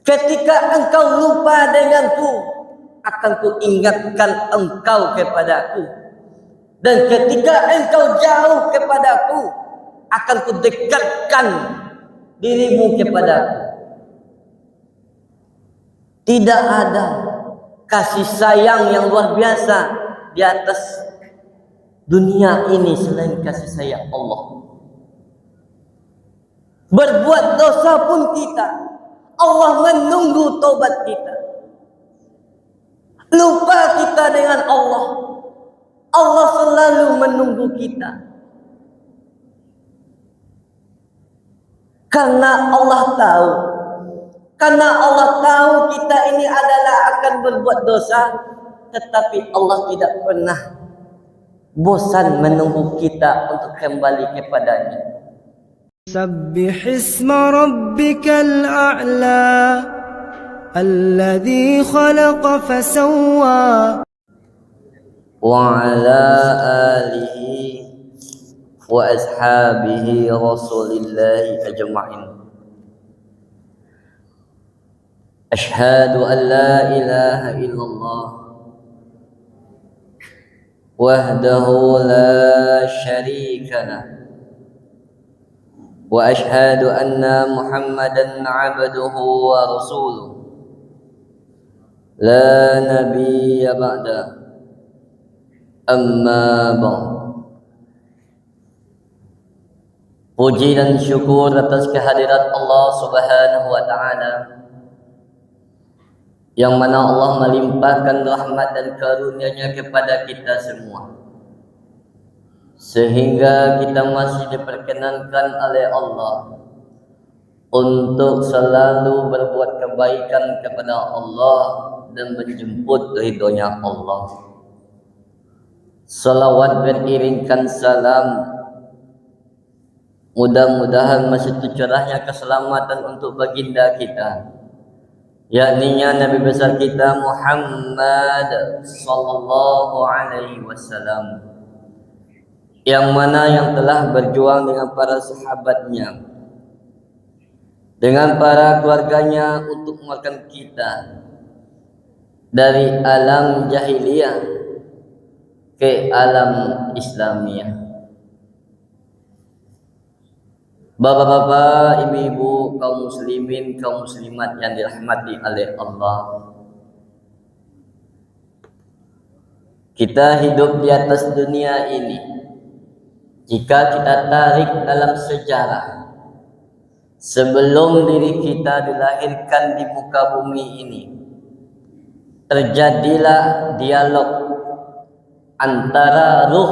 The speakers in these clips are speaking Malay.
Ketika engkau lupa denganku, akan ku ingatkan engkau kepadaku. Dan ketika engkau jauh kepadaku, akan ku dekatkan dirimu kepadaku. Tidak ada kasih sayang yang luar biasa di atas dunia ini selain kasih sayang Allah. Berbuat dosa pun kita, Allah menunggu taubat kita. Lupa kita dengan Allah, Allah selalu menunggu kita. Karena Allah tahu kita ini adalah akan berbuat dosa, tetapi Allah tidak pernah bosan menunggu kita untuk kembali kepadanya. سبح اسم ربك الأعلى الذي خلق فسوى وعلى آله وأصحابه رسول الله أجمعين. أشهد أن لا إله إلا الله وحده لا شريك له وأشهد أن محمدا عبده ورسوله لا نبي بعده أما بعد. Puji dan syukur atas kehadirat Allah Subhanahu wa taala, yang mana Allah melimpahkan rahmat dan karunia-Nya kepada kita semua, sehingga kita masih diperkenankan oleh Allah untuk selalu berbuat kebaikan kepada Allah dan menjemput ridhonya Allah. Salawat beriringkan salam, mudah-mudahan masih tercurahnya keselamatan untuk baginda kita, yakninya Nabi besar kita Muhammad sallallahu alaihi wasallam, yang mana yang telah berjuang dengan para sahabatnya, dengan para keluarganya untuk mengeluarkan kita dari alam jahiliyah ke alam Islamiyah. Bapak-bapak, ibu-ibu, kaum muslimin, kaum muslimat yang dirahmati oleh Allah, kita hidup di atas dunia ini, jika kita tarik dalam sejarah, sebelum diri kita dilahirkan di muka bumi ini, terjadilah dialog antara ruh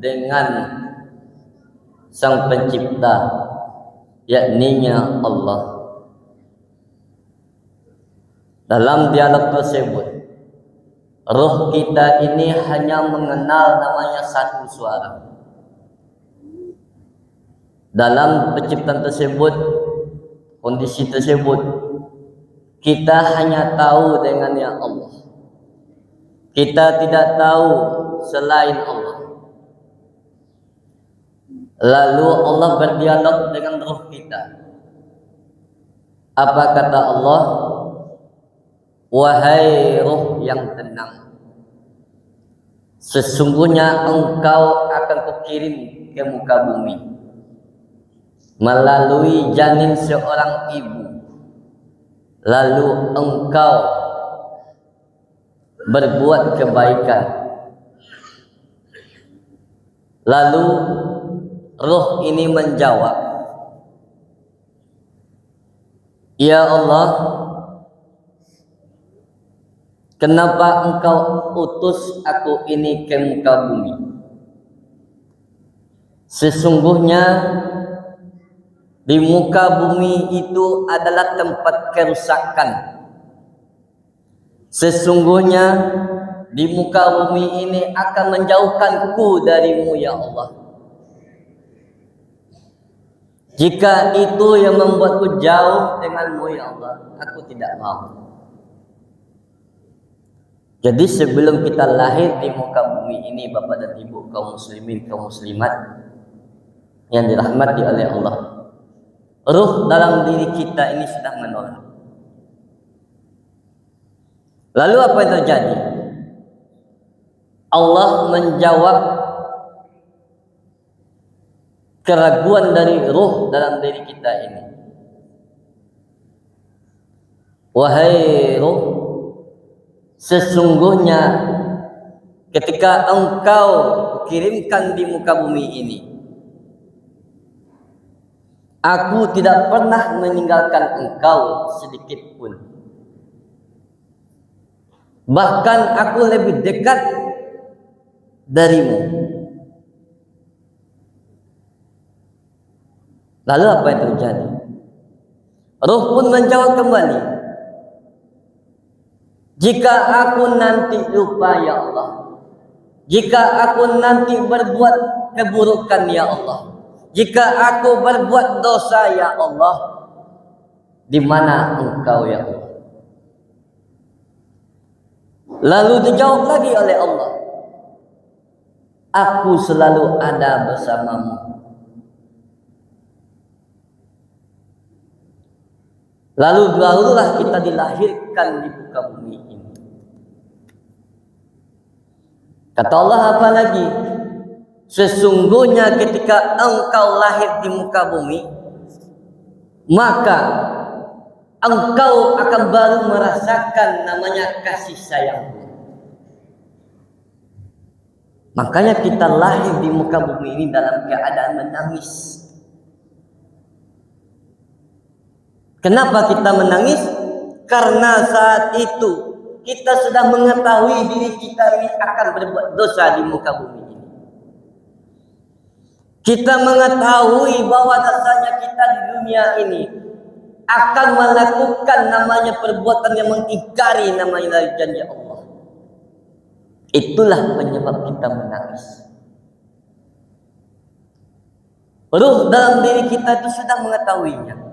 dengan Sang Pencipta, yakninya Allah. Dalam dialog tersebut, ruh kita ini hanya mengenal namanya satu suara. Dalam penciptaan tersebut, kondisi tersebut, kita hanya tahu dengan yang Allah. Kita tidak tahu selain Allah. Lalu Allah berdialog dengan ruh kita. Apa kata Allah? Wahai ruh yang tenang, sesungguhnya engkau akan kukirim ke muka bumi melalui janin seorang ibu. Lalu engkau berbuat kebaikan. Lalu ruh ini menjawab, ya Allah, kenapa engkau utus aku ini ke muka bumi? Sesungguhnya di muka bumi itu adalah tempat kerusakan. Sesungguhnya di muka bumi ini akan menjauhkanku darimu, ya Allah. Jika itu yang membuatku jauh denganmu, ya Allah, aku tidak mau. Jadi sebelum kita lahir di muka bumi ini, Bapak dan Ibu, kaum muslimin, kaum muslimat yang dirahmati oleh Allah, ruh dalam diri kita ini sudah menolak. Lalu apa yang terjadi? Allah menjawab keraguan dari ruh dalam diri kita ini. Wahai ruh, sesungguhnya ketika engkau kirimkan di muka bumi ini, aku tidak pernah meninggalkan engkau sedikit pun. Bahkan aku lebih dekat darimu. Lalu apa yang terjadi? Ruh pun menjawab kembali, jika aku nanti lupa ya Allah, jika aku nanti berbuat keburukan ya Allah, jika aku berbuat dosa ya Allah, di mana engkau ya Allah? Lalu dijawab lagi oleh Allah, aku selalu ada bersamamu. Lalu barulah kita dilahirkan di muka bumi ini. Kata Allah apa lagi? Sesungguhnya ketika engkau lahir di muka bumi, maka engkau akan baru merasakan namanya kasih sayangku. Makanya kita lahir di muka bumi ini dalam keadaan menangis. Kenapa kita menangis? Karena saat itu kita sudah mengetahui diri kita ini akan berbuat dosa di muka bumi ini. Kita mengetahui bahwa dasarnya kita di dunia ini akan melakukan namanya perbuatan yang mengingkari namanya janji Allah. Itulah penyebab kita menangis. Ruh dalam diri kita itu sudah mengetahuinya.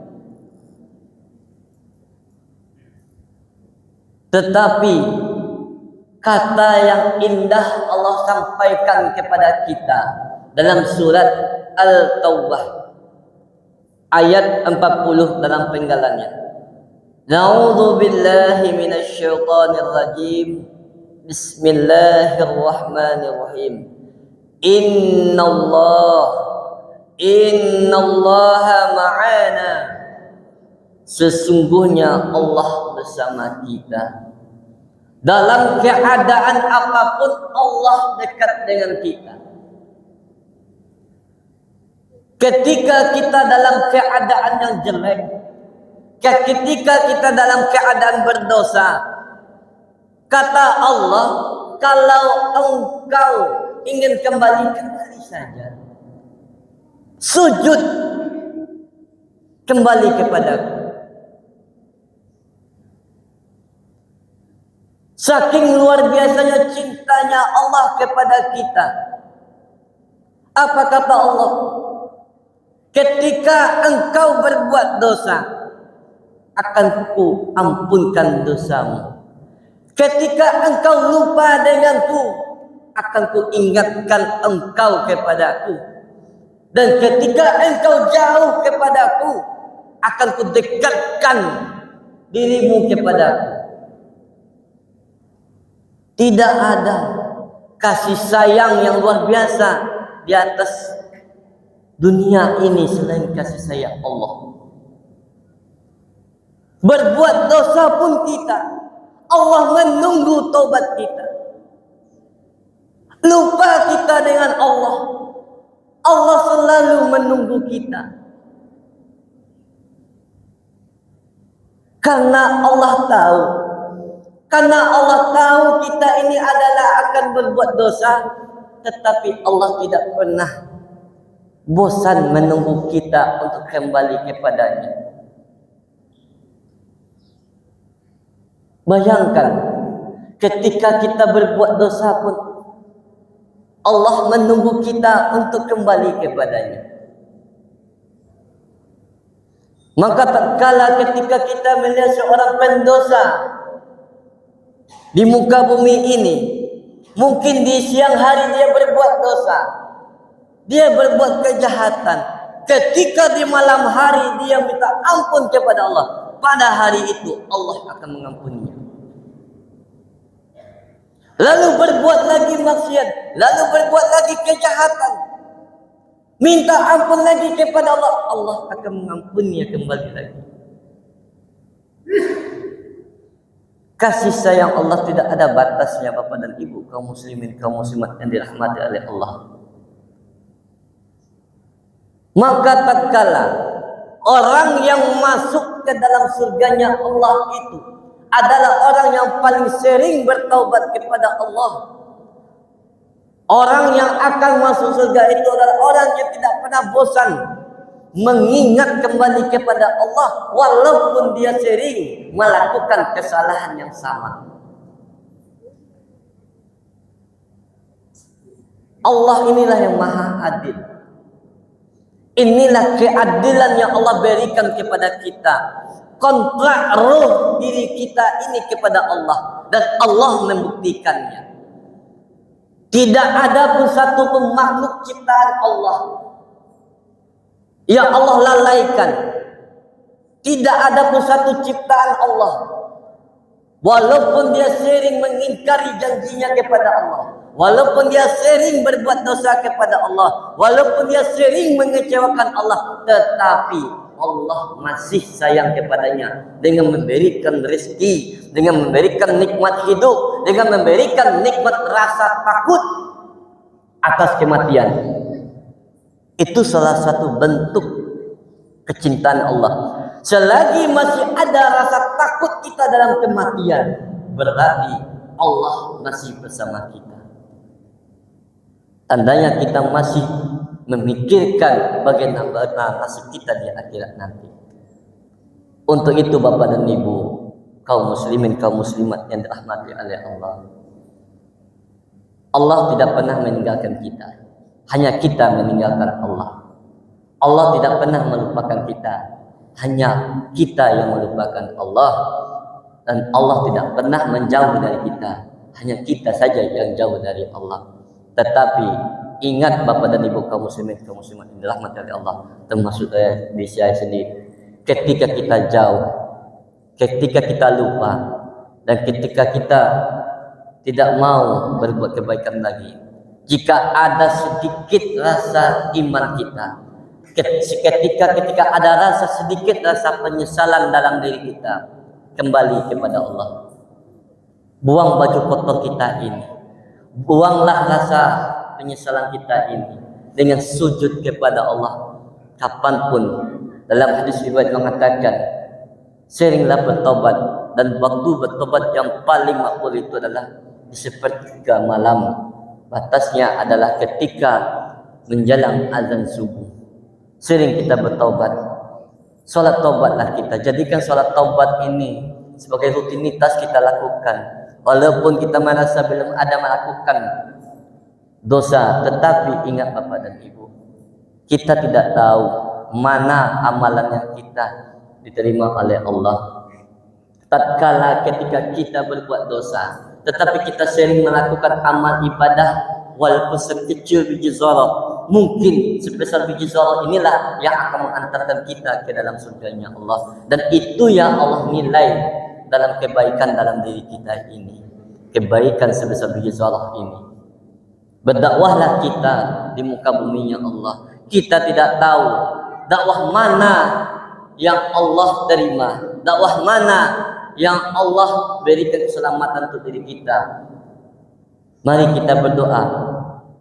Tetapi kata yang indah Allah sampaikan kepada kita dalam surat Al-Taubah ayat 40 dalam penggalannya. Na'udzu billahi minasyaitonir rajim. Bismillahirrahmanirrahim. Innallaha ma'ana. Sesungguhnya Allah bersama kita. Dalam keadaan apapun Allah dekat dengan kita. Ketika kita dalam keadaan yang jelek, ketika kita dalam keadaan berdosa, kata Allah, kalau engkau ingin kembali saja. Sujud kembali kepadaku. Saking luar biasanya cintanya Allah kepada kita. Apa kata Allah? Ketika engkau berbuat dosa, akan ku ampunkan dosamu. Ketika engkau lupa denganku, akan ku ingatkan engkau kepadaku. Dan ketika engkau jauh kepadaku, akan ku dekatkan dirimu kepadaku. Tidak ada kasih sayang yang luar biasa di atas dunia ini selain kasih sayang Allah. Berbuat dosa pun kita, Allah menunggu taubat kita. Lupa kita dengan Allah, Allah selalu menunggu kita. Karena Allah tahu kita ini adalah akan berbuat dosa, tetapi Allah tidak pernah bosan menunggu kita untuk kembali kepadanya. Bayangkan, ketika kita berbuat dosa pun Allah menunggu kita untuk kembali kepadanya. Maka tatkala ketika kita melihat seorang pendosa di muka bumi ini, mungkin di siang hari dia berbuat dosa, dia berbuat kejahatan. Ketika di malam hari dia minta ampun kepada Allah, pada hari itu Allah akan mengampuninya. lalu berbuat lagi maksiat, lalu berbuat lagi kejahatan, minta ampun lagi kepada Allah, Allah akan mengampuninya kembali lagi. Kasih sayang Allah tidak ada batasnya, Bapak dan Ibu, kaum muslimin, kaum muslimat yang dirahmati oleh Allah. Maka tatkala orang yang masuk ke dalam surganya Allah itu adalah orang yang paling sering bertaubat kepada Allah. Orang yang akan masuk surga itu adalah orang yang tidak pernah bosan mengingat kembali kepada Allah walaupun dia sering melakukan kesalahan yang sama. Allah inilah yang maha adil. Inilah keadilan yang Allah berikan kepada kita. Kontrak roh diri kita ini kepada Allah, dan Allah membuktikannya. Tidak ada pun satu pun makhluk ciptaan Allah yang Allah lalaikan. Tidak ada pun satu ciptaan Allah, walaupun dia sering mengingkari janjinya kepada Allah, walaupun dia sering berbuat dosa kepada Allah, walaupun dia sering mengecewakan Allah, tetapi Allah masih sayang kepadanya dengan memberikan rezeki, dengan memberikan nikmat hidup, dengan memberikan nikmat rasa takut atas kematian. Itu salah satu bentuk kecintaan Allah. Selagi masih ada rasa takut kita dalam kematian, berarti Allah masih bersama kita. Tandanya kita masih memikirkan bagaimana nasib kita di akhirat nanti. Untuk itu Bapak dan Ibu, kaum muslimin, kaum muslimat yang dirahmati oleh Allah, Allah tidak pernah meninggalkan kita, hanya kita meninggalkan Allah. Allah tidak pernah melupakan kita, hanya kita yang melupakan Allah. Dan Allah tidak pernah menjauh dari kita, hanya kita saja yang jauh dari Allah. Tetapi ingat Bapak dan Ibu, kaum muslimin, kaum muslimat yang dirahmati oleh Allah, termasuk diri saya sendiri, ketika kita jauh, ketika kita lupa, dan ketika kita tidak mau berbuat kebaikan lagi, jika ada sedikit rasa iman kita, ketika ada rasa sedikit rasa penyesalan dalam diri kita, kembali kepada Allah. Buang baju kotor kita ini, buanglah rasa penyesalan kita ini dengan sujud kepada Allah. Kapanpun, dalam hadis riwayat mengatakan, seringlah bertobat, dan waktu bertobat yang paling makbul itu adalah di sepertiga malam. Batasnya adalah ketika menjelang azan subuh. Sering kita bertobat. Salat taubatlah kita. Jadikan salat taubat ini sebagai rutinitas kita lakukan. Walaupun kita merasa belum ada melakukan dosa, tetapi ingat Bapak dan Ibu, kita tidak tahu mana amalan yang kita diterima oleh Allah. Tatkala ketika kita berbuat dosa, tetapi kita sering melakukan amal ibadah, walaupun sekecil biji zarah, mungkin sebesar biji zarah inilah yang akan mengantarkan kita ke dalam surganya Allah. Dan itu yang Allah nilai dalam kebaikan dalam diri kita ini, kebaikan sebesar biji zarah ini. Berdakwahlah kita di muka buminya Allah. Kita tidak tahu dakwah mana yang Allah terima, dakwah mana yang Allah berikan keselamatan untuk diri kita. Mari kita berdoa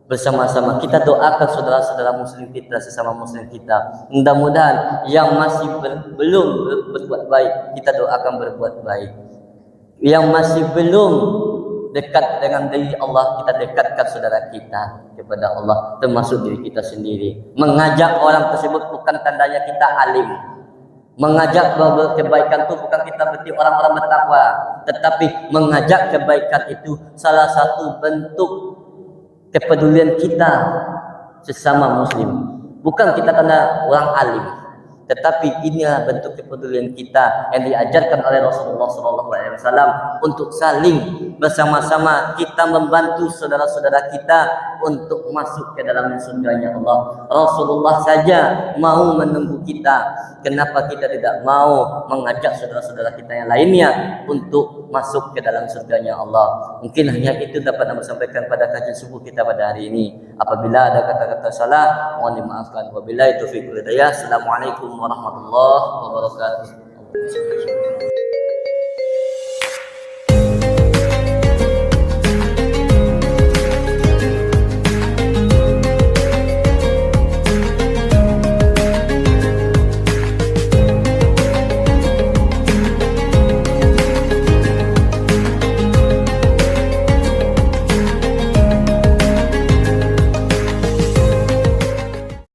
bersama-sama. Kita doakan saudara-saudara muslim kita, sesama muslim kita. Mudah-mudahan yang masih belum berbuat baik, kita doakan berbuat baik. Yang masih belum dekat dengan diri Allah, kita dekatkan saudara kita kepada Allah, termasuk diri kita sendiri. Mengajak orang tersebut bukan tandanya kita alim. Mengajak kebaikan itu bukan kita berarti orang-orang bertakwa, tetapi mengajak kebaikan itu salah satu bentuk kepedulian kita sesama muslim. Bukan kita tanda orang alim, tetapi inilah bentuk kepedulian kita yang diajarkan oleh Rasulullah SAW untuk saling bersama-sama kita membantu saudara-saudara kita untuk masuk ke dalam surganya Allah. Rasulullah saja mau menunggu kita. Kenapa kita tidak mau mengajak saudara-saudara kita yang lainnya untuk masuk ke dalam surganya Allah? Mungkin hanya itu dapat kami sampaikan pada kajian subuh kita pada hari ini. Apabila ada kata-kata salah, mohon dimaafkan. Wabillahi taufiq wal hidayah. Assalamualaikum warahmatullahi wabarakatuh.